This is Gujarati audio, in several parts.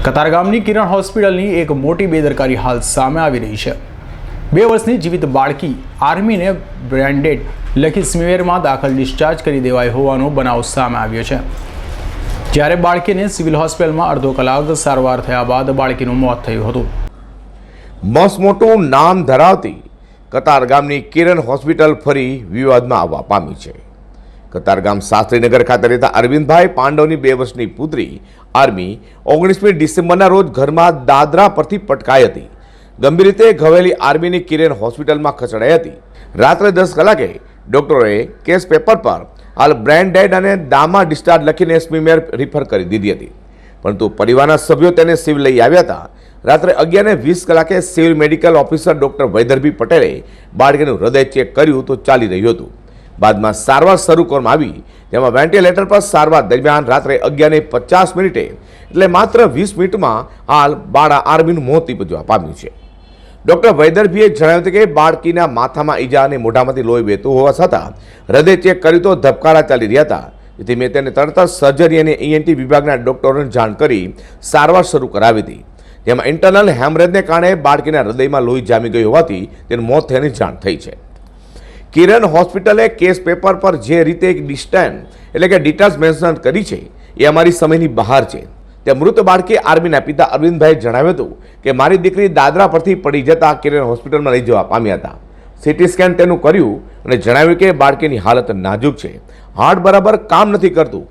કતારગામની કિરણ હોસ્પિટલની એક મોટી બેદરકારી હાલ સામે આવી રહી છે। 2 વર્ષની જીવિત બાળકી આર્મીને બ્રેન્ડેડ લખી સ્મીમેરમાં દાખલ ડિસ્ચાર્જ કરી દેવાઈ હોવાનો બનાવ સામે આવ્યો છે। જ્યારે બાળકીને સિવિલ હોસ્પિટલમાં અડધો કલાક સારવાર થયા બાદ બાળકીનું મોત થયું હતું। મસમોટું નામ ધરાવતી કતારગામની કિરણ હોસ્પિટલ ફરી વિવાદમાં આવવા પામી છે। કતારગામ શાસ્ત્રીનગર ખાતે રહેતા અરવિંદભાઈ પાંડવની 2 વર્ષની પુત્રી આર્મી 19મી ડિસેમ્બરના રોજ ઘરમાં દાદરા પરથી પટકાઈ હતી। ગંભીર રીતે ઘવાયેલી આર્મીની કિરણ હોસ્પિટલમાં ખસેડાઈ હતી। રાત્રે 10 કલાકે ડોક્ટરોએ કેસ પેપર પર હાલ બ્રેન ડેડ અને દામા ડિસ્ચાર્જ લખીને સ્મીમેર રિફર કરી દીધી હતી, પરંતુ પરિવારના સભ્યો તેને સિવિલ લઈ આવ્યા હતા। રાત્રે 11:20 કલાકે સિવિલ મેડિકલ ઓફિસર ડોક્ટર વૈદરભી પટેલે બાળકીનું હૃદય ચેક કર્યું તો ચાલી રહ્યું હતું। બાદમાં સારવાર શરૂ કરવામાં આવી, જેમાં વેન્ટિલેટર પર સારવાર દરમિયાન રાત્રે 11:50 એટલે માત્ર 20 મિનિટમાં હાલ બાળા આર્મીનું મોત નીપજવા પામ્યું છે। ડોક્ટર વૈદરભીએ જણાવ્યું હતું કે બાળકીના માથામાં ઈજા અને મોઢામાંથી લોહી વહેતું હોવા છતાં હૃદય ચેક કર્યું તો ધબકારા ચાલી રહ્યા હતા, જેથી મેં તેને તરત જ સર્જરી અને ENT વિભાગના ડોક્ટરોને જાણ કરી સારવાર શરૂ કરાવી હતી, જેમાં ઇન્ટરનલ હેમરેજને કારણે બાળકીના હૃદયમાં લોહી જામી ગયું હોવાથી તેનું મોત થયાની જાણ થઈ છે। કિરણ હોસ્પિટલે કેસ પેપર પર જે રીતે ડિટેલ્સ મેન્શન કરી છે એ અમારી સમયની બહાર છે। તે મૃત બાળકી આર્મીના પિતા અરવિંદભાઈએ જણાવ્યું હતું કે મારી દીકરી દાદરા પરથી પડી જતા કિરણ હોસ્પિટલમાં લઈ જવા પામ્યા હતા। CT સ્કેન તેનું કર્યું અને જણાવ્યું કે બાળકીની હાલત નાજુક છે, હાર્ટ બરાબર કામ નથી કરતું,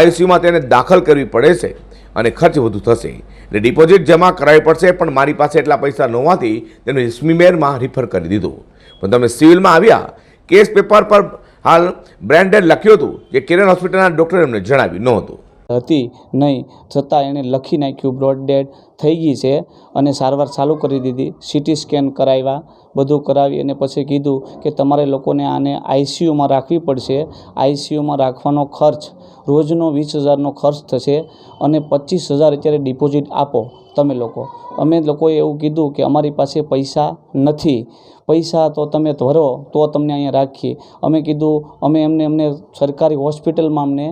ICUમાં તેને દાખલ કરવી પડે છે અને ખર્ચ વધુ થશે એટલે ડિપોઝિટ જમા કરાવવી પડશે, પણ મારી પાસે એટલા પૈસા ન હોવાથી તેનું સ્મીમેરમાં રિફર કરી દીધું। પણ તમે સિવિલમાં આવ્યા, કેસ પેપર પર હાલ બ્રેન્ડેડ લખ્યું હતું જે કિરણ હોસ્પિટલના ડૉક્ટરે એમને જણાવ્યું નહોતું હતી નહીં, છતાં એણે લખી નાખ્યું બ્રોડ ડેડ થઈ ગઈ છે અને સારવાર ચાલુ કરી દીધી। CT સ્કેન કરાવ્યા, બધું કરાવી અને પછી કીધું કે તમારે લોકોને આને ICUમાં રાખવી પડશે। ICUમાં રાખવાનો ખર્ચ રોજનો 20,000નો ખર્ચ થશે અને 25,000 અત્યારે ડિપોઝિટ આપો તમે લોકો। અમે લોકોએ એવું કીધું કે અમારી પાસે પૈસા નથી, પૈસા તો તમે ભરો તો તમને અહીંયા રાખીએ। અમે કીધું અમને સરકારી હોસ્પિટલમાં અમને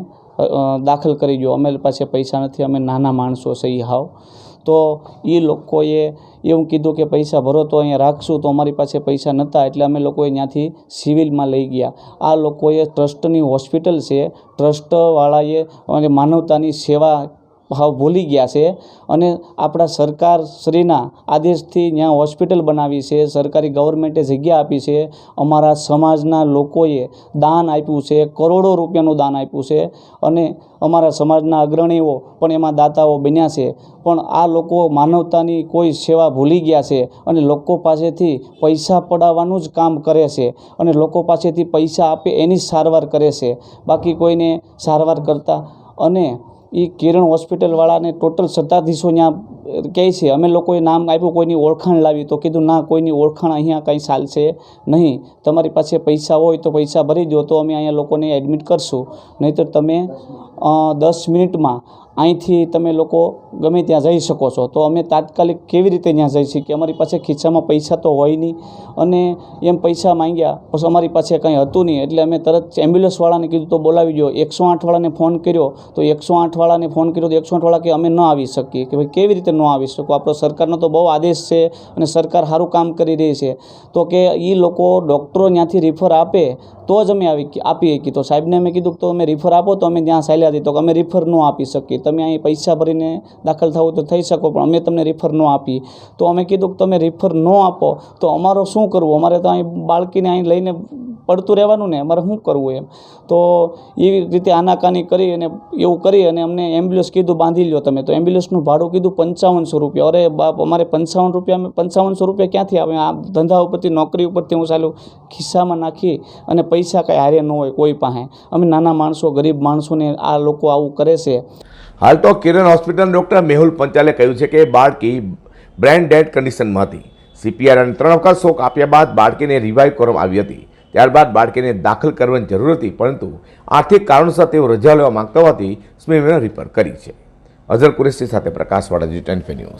દાખલ કરી દો, અમે પાસે પૈસા નથી, અમે નાના માણસો છીએ હાવ। તો એ લોકોએ એવું કીધું કે પૈસા ભરો તો અહીંયા રાખશું, તો અમારી પાસે પૈસા નહોતા એટલે અમે લોકોએ ત્યાંથી સિવિલમાં લઈ ગયા। આ લોકોએ ટ્રસ્ટની હોસ્પિટલ છે, ટ્રસ્ટવાળાએ અને માનવતાની સેવા ભાવ ભૂલી ગયા છે અને આપણા સરકારશ્રીના આદેશથી ત્યાં હોસ્પિટલ બનાવી છે, સરકારી ગવર્મેન્ટે જગ્યા આપી છે, અમારા સમાજના લોકોએ દાન આપ્યું છે, કરોડો રૂપિયાનું દાન આપ્યું છે અને અમારા સમાજના અગ્રણીઓ પણ એમાં દાતાઓ બન્યા છે, પણ આ લોકો માનવતાની કોઈ સેવા ભૂલી ગયા છે અને લોકો પાસેથી પૈસા પડાવવાનું જ કામ કરે છે અને લોકો પાસેથી પૈસા આપે એની સારવાર કરે છે, બાકી કોઈને સારવાર કરતા। અને એ કિરણ હોસ્પિટલવાળાને ટોટલ સત્તાધીશો ત્યાં કહે છે, અમે લોકોએ નામ આપ્યું કોઈની ઓળખાણ લાવી, તો કીધું ના, કોઈની ઓળખાણ અહીંયા કંઈ ચાલશે નહીં, તમારી પાસે પૈસા હોય તો પૈસા ભરી દો તો અમે અહીંયા લોકોને એડમિટ કરશું, નહીંતર તમે 10 મિનિટમાં અહીંથી તમે લોકો ગમે ત્યાં જઈ શકો છો। તો અમે તાત્કાલિક કેવી રીતે ત્યાં જઈ શકીએ, અમારી પાસે ખિસ્સામાં પૈસા તો હોય નહીં અને એમ પૈસા માંગ્યા પછી અમારી પાસે કંઈ હતું નહીં, એટલે અમે તરત એમ્બ્યુલન્સવાળાને કીધું તો બોલાવી દો। 108વાળાને ફોન કર્યો તો 108વાળાને ફોન કર્યો તો 108વાળા કે અમે ન આવી શકીએ। કે ભાઈ કેવી રીતે ન આવી શકો, આપણો સરકારનો તો બહુ આદેશ છે અને સરકાર સારું કામ કરી રહી છે, તો કે એ લોકો ડૉક્ટરો ત્યાંથી રિફર આપે તો જ અમે આપી શકીએ। તો સાહેબને અમે કીધું તો અમે રિફર આપો તો અમે ત્યાં ચાલ્યા હતી, તો અમે રિફર ન આપી શકીએ, તમે અહીં પૈસા ભરીને દાખલ થાવ તો થઈ શકો પણ અમે તમને રિફર ન આપી। તો અમે કીધું કે તમે રિફર ન આપો તો અમારો શું કરવું, અમારે તો અહીં બાળકીને અહીં લઈને પડતું રહેવાનું ને, અમારે શું કરવું એમ। તો એવી રીતે આનાકાની કરી અને એવું કરી અને અમને એમ્બ્યુલન્સ કીધું બાંધી લો તમે, તો એમ્બ્યુલન્સનું ભાડું કીધું 5500 રૂપિયા। અરે બાપ, અમારે 5500 રૂપિયા ક્યાંથી આવે? આ ધંધા ઉપરથી, નોકરી ઉપરથી હું ચાલું ખિસ્સામાં નાખી અને પૈસા કાંઈ હારે ન હોય કોઈ પાસે, અમે નાના માણસો, ગરીબ માણસોને આ લોકો આવું કરે છે। હાલ તો કિરણ હોસ્પિટલના ડૉક્ટર મેહુલ પંચાલે કહ્યું છે કે બાળકી બ્રેન ડેડ કન્ડિશનમાં હતી। CPR અને 3 વખત શોક આપ્યા બાદ બાળકીને રિવાઇવ કરવામાં આવી હતી। ત્યારબાદ બાળકીને દાખલ કરવાની જરૂર હતી, પરંતુ આર્થિક કારણોસર તેઓ રજા લેવા માંગતા હોવાથી સ્મીમેર રિફર કરી છે। અઝર કુરેશી સાથે પ્રકાશવાળા, G10 ન્યૂઝ।